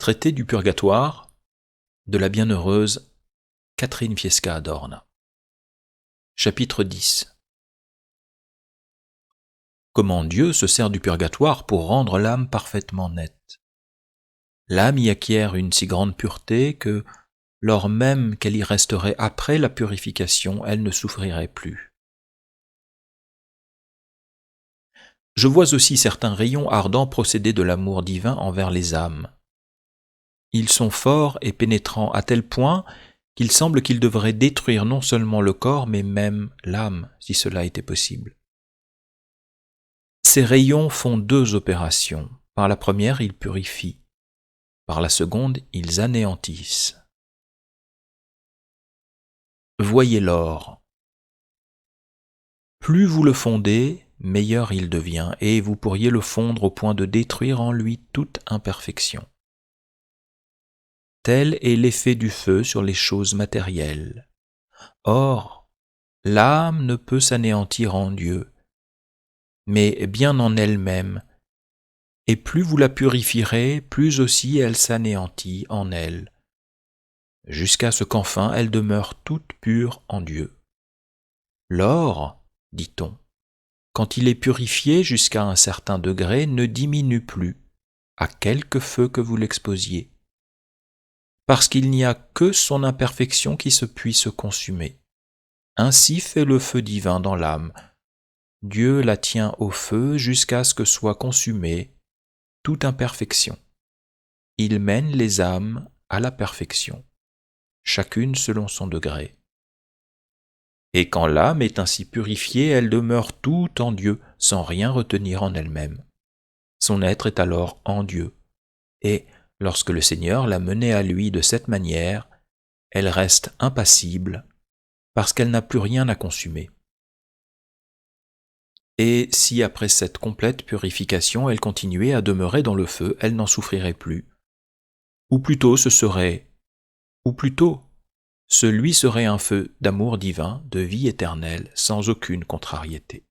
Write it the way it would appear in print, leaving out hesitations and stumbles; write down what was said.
Traité du purgatoire de la bienheureuse Catherine Fiesca Adorna. Chapitre 10. Comment Dieu se sert du purgatoire pour rendre l'âme parfaitement nette. L'âme y acquiert une si grande pureté que, lors même qu'elle y resterait après la purification, elle ne souffrirait plus. Je vois aussi certains rayons ardents procéder de l'amour divin envers les âmes. Ils sont forts et pénétrants à tel point qu'il semble qu'ils devraient détruire non seulement le corps, mais même l'âme, si cela était possible. Ces rayons font deux opérations. Par la première, ils purifient. Par la seconde, ils anéantissent. Voyez l'or. Plus vous le fondez, meilleur il devient, et vous pourriez le fondre au point de détruire en lui toute imperfection. Tel est l'effet du feu sur les choses matérielles. Or, l'âme ne peut s'anéantir en Dieu, mais bien en elle-même, et plus vous la purifierez, plus aussi elle s'anéantit en elle, jusqu'à ce qu'enfin elle demeure toute pure en Dieu. L'or, dit-on, quand il est purifié jusqu'à un certain degré, ne diminue plus, à quelque feu que vous l'exposiez, parce qu'il n'y a que son imperfection qui se puisse consumer. Ainsi fait le feu divin dans l'âme. Dieu la tient au feu jusqu'à ce que soit consumée toute imperfection. Il mène les âmes à la perfection, chacune selon son degré. Et quand l'âme est ainsi purifiée, elle demeure toute en Dieu, sans rien retenir en elle-même. Son être est alors en Dieu, et lorsque le Seigneur l'a menée à lui de cette manière, elle reste impassible, parce qu'elle n'a plus rien à consumer. Et si après cette complète purification, elle continuait à demeurer dans le feu, elle n'en souffrirait plus. Ou plutôt celui serait un feu d'amour divin, de vie éternelle, sans aucune contrariété.